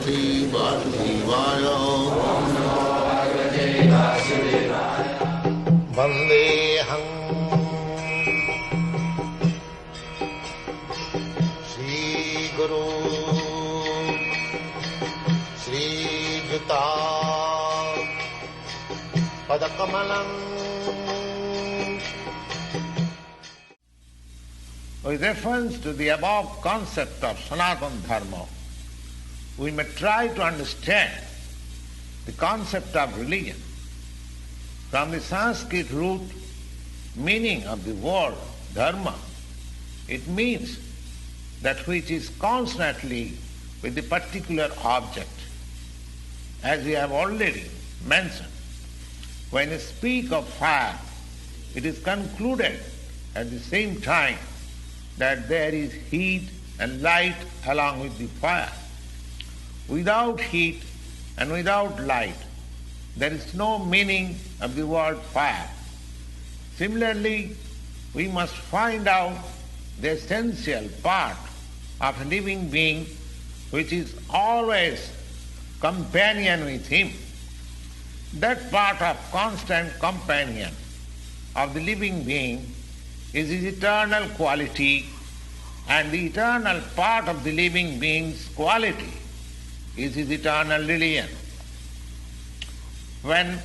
Parvati Vasudevaya. Vandeham Shri Guru Shri Juta Padakamalam. With reference to the above concept of Sanatana Dharma, we may try to understand the concept of religion from the Sanskrit root meaning of the word dharma. It means that which is constantly with the particular object. As we have already mentioned, when we speak of fire, it is concluded at the same time that there is heat and light along with the fire. Without heat and without light, there is no meaning of the word fire. Similarly, we must find out the essential part of a living being which is always companion with him. That part of constant companion of the living being is his eternal quality, and the eternal part of the living being's quality is his eternal religion. When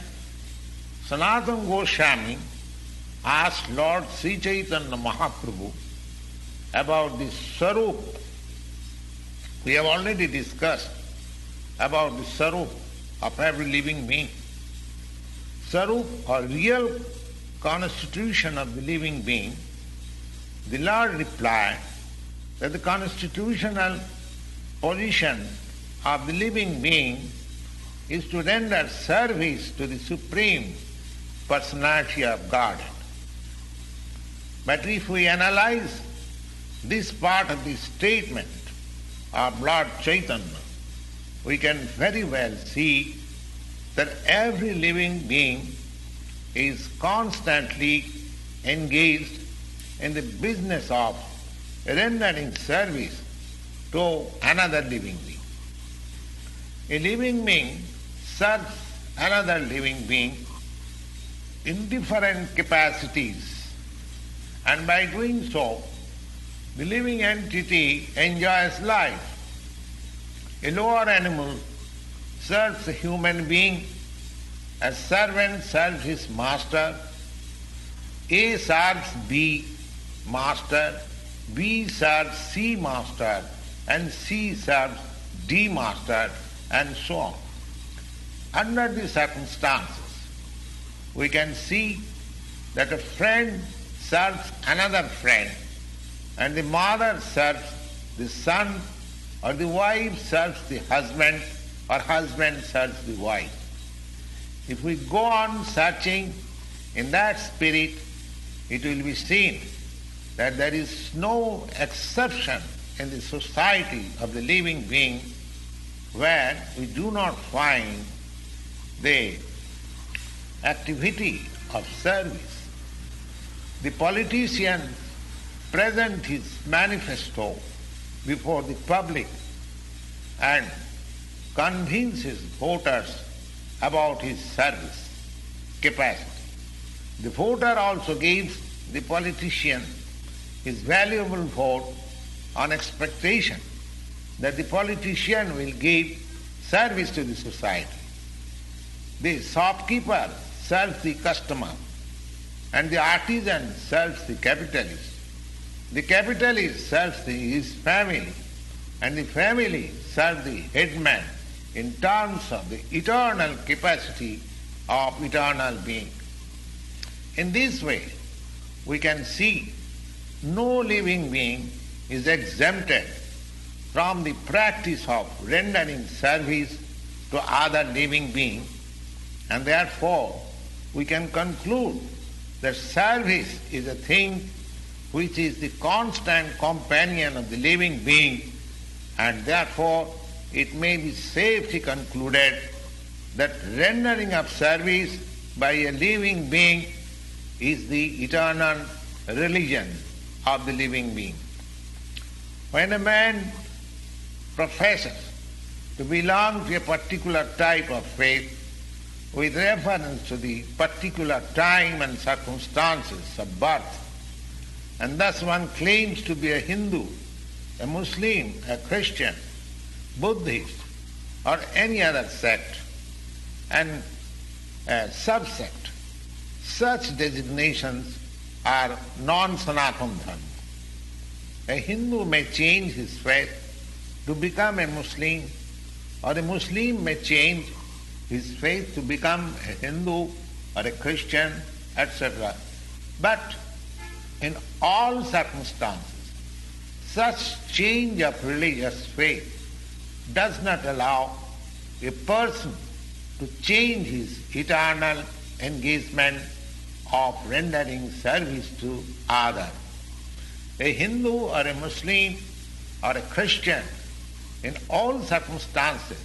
Sanatana Goswami asked Lord Sri Chaitanya Mahaprabhu about the Sarup, we have already discussed about the Sarup of every living being. Sarup, or real constitution of the living being, the Lord replied that the constitutional position of the living being is to render service to the Supreme Personality of Godhead. But if we analyze this part of the statement of Lord Chaitanya, we can very well see that every living being is constantly engaged in the business of rendering service to another living being. A living being serves another living being in different capacities, and by doing so, the living entity enjoys life. A lower animal serves a human being. A servant serves his master. A serves B master. B serves C master. And C serves D master, and so on. Under these circumstances, we can see that a friend serves another friend, and the mother serves the son, or the wife serves the husband, or husband serves the wife. If we go on searching in that spirit, it will be seen that there is no exception in the society of the living being where we do not find the activity of service. The politician presents his manifesto before the public and convinces voters about his service capacity. The voter also gives the politician his valuable vote on expectation that the politician will give service to the society. The shopkeeper serves the customer, and the artisan serves the capitalist. The capitalist serves his family, and the family serves the headman in terms of the eternal capacity of eternal being. In this way, we can see no living being is exempted from the practice of rendering service to other living beings, and therefore we can conclude that service is a thing which is the constant companion of the living being, and therefore it may be safely concluded that rendering of service by a living being is the eternal religion of the living being. When a man professes to belong to a particular type of faith with reference to the particular time and circumstances of birth. And thus one claims to be a Hindu, a Muslim, a Christian, Buddhist, or any other sect, and a subsect. Such designations are non-Sanatana Dharma. A Hindu may change his faith to become a Muslim, or a Muslim may change his faith to become a Hindu or a Christian, etc. But in all circumstances, such change of religious faith does not allow a person to change his eternal engagement of rendering service to others. A Hindu or a Muslim or a Christian, in all circumstances,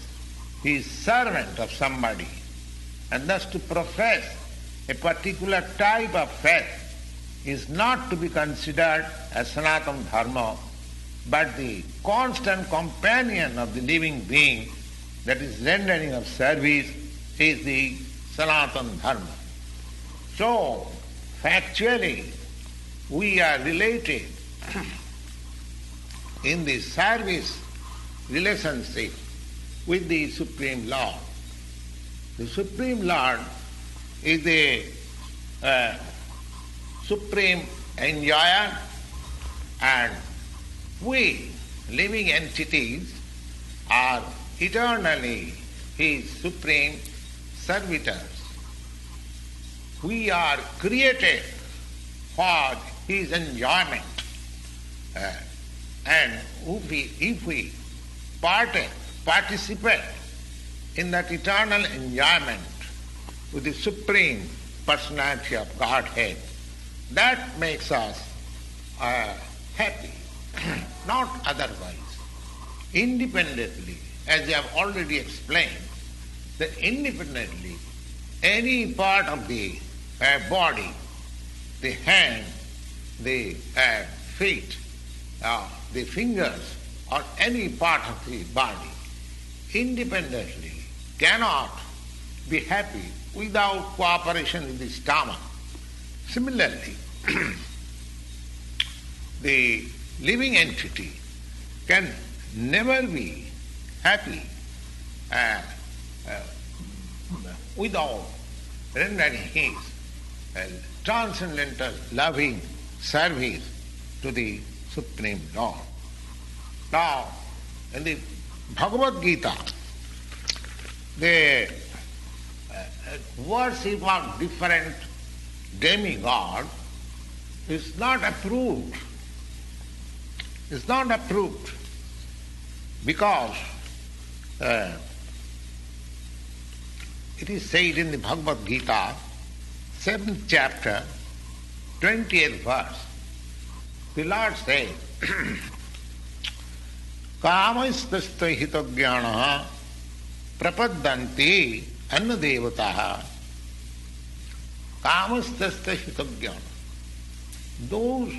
he is servant of somebody, and thus to profess a particular type of faith is not to be considered as Sanatana Dharma, but the constant companion of the living being, that is rendering of service, is the Sanatana Dharma. So, factually, we are related in the service relationship with the Supreme Lord. The Supreme Lord is the supreme enjoyer, and we, living entities, are eternally His supreme servitors. We are created for His enjoyment, and if we participate in that eternal enjoyment with the Supreme Personality of Godhead, that makes us happy, not otherwise. Independently, as I have already explained, that independently any part of the body, the hand, the feet, the fingers, or any part of the body, independently cannot be happy without cooperation with the stomach. Similarly, the living entity can never be happy without rendering his transcendental loving service to the Supreme Lord. Now, in the Bhagavad Gita, the worship of different demigods is not approved. It's not approved because it is said in the Bhagavad Gita, 7th chapter, 20th verse, the Lord says, कामस्तस्ते हितज्ञानः प्रपद्यन्ते अन्नदेवताः. कामस्तस्ते हितज्ञानः. Those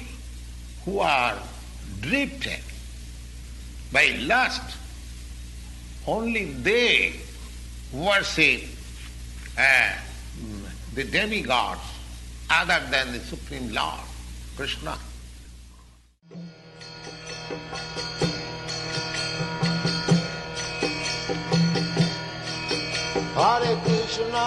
who are drifted by lust, only they worship the demigods other than the Supreme Lord, Krishna. Hare Krishna